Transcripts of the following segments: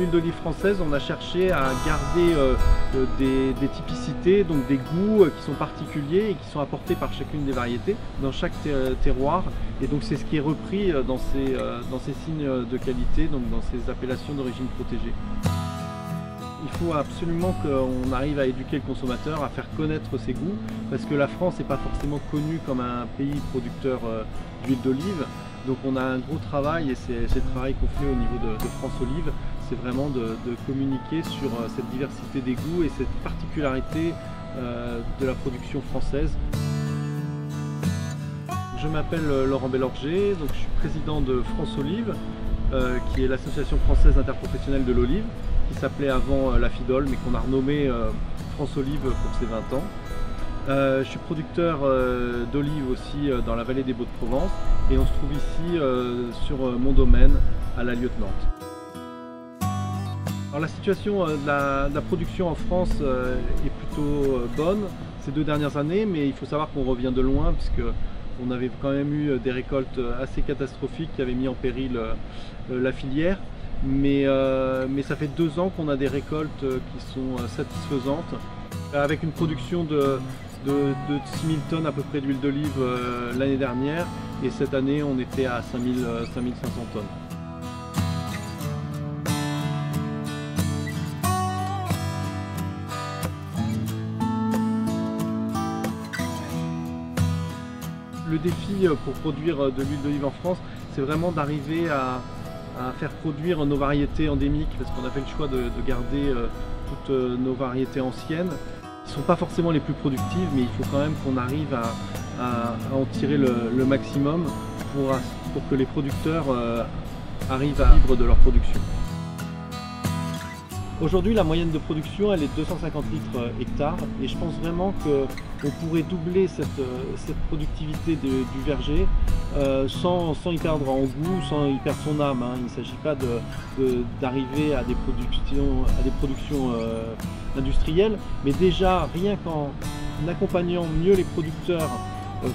l'huile d'olive française, on a cherché à garder des typicités, donc des goûts qui sont particuliers et qui sont apportés par chacune des variétés dans chaque terroir. Et donc c'est ce qui est repris dans ces signes de qualité, donc dans ces appellations d'origine protégée. Il faut absolument qu'on arrive à éduquer le consommateur, à faire connaître ses goûts, parce que la France n'est pas forcément connue comme un pays producteur d'huile d'olive. Donc on a un gros travail, et c'est le travail qu'on fait au niveau de France Olive, c'est vraiment de communiquer sur cette diversité des goûts et cette particularité de la production française. Je m'appelle Laurent Bellorger, donc je suis président de France Olive, qui est l'association française interprofessionnelle de l'olive, qui s'appelait avant la FIDOL, mais qu'on a renommé France Olive pour ses 20 ans. Je suis producteur d'olives aussi dans la vallée des Baux-de-Provence, et on se trouve ici sur mon domaine à la Lieutenante. Alors la situation de la production en France est plutôt bonne ces 2 dernières années, mais il faut savoir qu'on revient de loin, puisque on avait quand même eu des récoltes assez catastrophiques qui avaient mis en péril la filière. Mais ça fait 2 ans qu'on a des récoltes qui sont satisfaisantes, avec une production de 6000 tonnes à peu près d'huile d'olive l'année dernière, et cette année on était à 5500 tonnes. Le défi pour produire de l'huile d'olive en France, c'est vraiment d'arriver à faire produire nos variétés endémiques, parce qu'on a fait le choix de garder toutes nos variétés anciennes. Elles ne sont pas forcément les plus productives, mais il faut quand même qu'on arrive à en tirer le maximum pour que les producteurs arrivent à vivre de leur production. Aujourd'hui, la moyenne de production, elle est de 250 litres hectare, et je pense vraiment qu'on pourrait doubler cette productivité du verger sans y perdre en goût, sans y perdre son âme. Il ne s'agit pas d'arriver à des productions industrielles, mais déjà, rien qu'en accompagnant mieux les producteurs,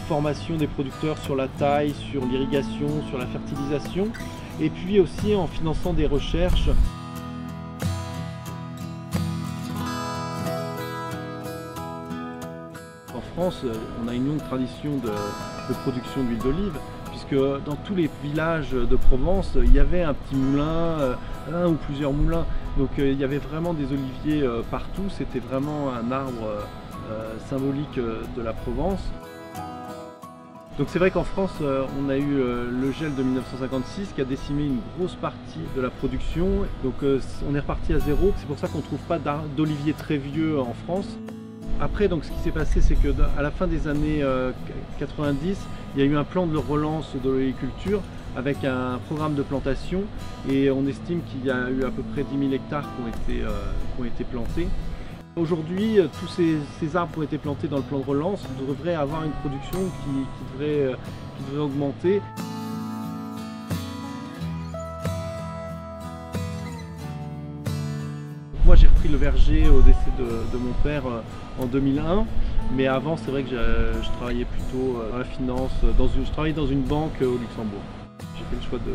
formation des producteurs sur la taille, sur l'irrigation, sur la fertilisation, et puis aussi en finançant des recherches. En France, on a une longue tradition de production d'huile d'olive, puisque dans tous les villages de Provence, il y avait un petit moulin, un ou plusieurs moulins. Donc il y avait vraiment des oliviers partout, c'était vraiment un arbre symbolique de la Provence. Donc c'est vrai qu'en France, on a eu le gel de 1956 qui a décimé une grosse partie de la production. Donc on est reparti à zéro, c'est pour ça qu'on ne trouve pas d'oliviers très vieux en France. Après, donc, ce qui s'est passé, c'est qu'à la fin des années 90, il y a eu un plan de relance de l'oliviculture avec un programme de plantation, et on estime qu'il y a eu à peu près 10 000 hectares qui ont été plantés. Aujourd'hui, tous ces arbres qui ont été plantés dans le plan de relance devraient avoir une production qui devrait augmenter. Moi j'ai repris le verger au décès de mon père en 2001, mais avant c'est vrai que je travaillais plutôt dans la finance, je travaillais dans une banque au Luxembourg. J'ai fait le choix de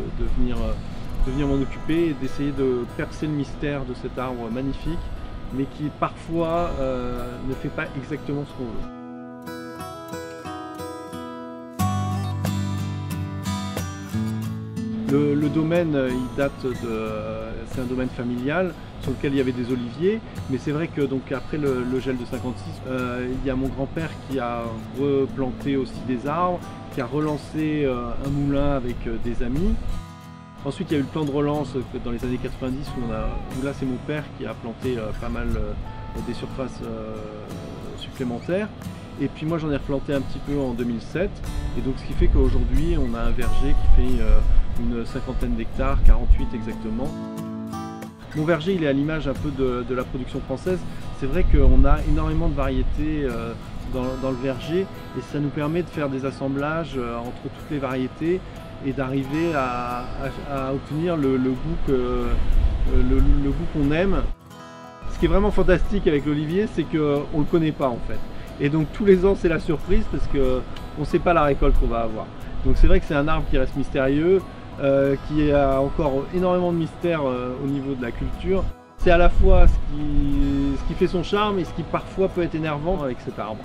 venir m'en occuper et d'essayer de percer le mystère de cet arbre magnifique, mais qui parfois ne fait pas exactement ce qu'on veut. Le domaine, il date c'est un domaine familial sur lequel il y avait des oliviers, mais c'est vrai que donc après le gel de 56, il y a mon grand-père qui a replanté aussi des arbres, qui a relancé un moulin avec des amis. Ensuite, il y a eu le plan de relance dans les années 90 où là c'est mon père qui a planté pas mal des surfaces supplémentaires. Et puis moi j'en ai replanté un petit peu en 2007, et donc ce qui fait qu'aujourd'hui on a un verger qui fait une cinquantaine d'hectares, 48 exactement. Mon verger il est à l'image un peu de la production française. C'est vrai qu'on a énormément de variétés dans le verger, et ça nous permet de faire des assemblages entre toutes les variétés et d'arriver à obtenir le goût qu'on aime. Ce qui est vraiment fantastique avec l'olivier, c'est qu'on ne le connaît pas en fait. Et donc tous les ans c'est la surprise, parce qu'on ne sait pas la récolte qu'on va avoir. Donc c'est vrai que c'est un arbre qui reste mystérieux. qui a encore énormément de mystères au niveau de la culture. C'est à la fois ce qui fait son charme et ce qui parfois peut être énervant avec cet arbre.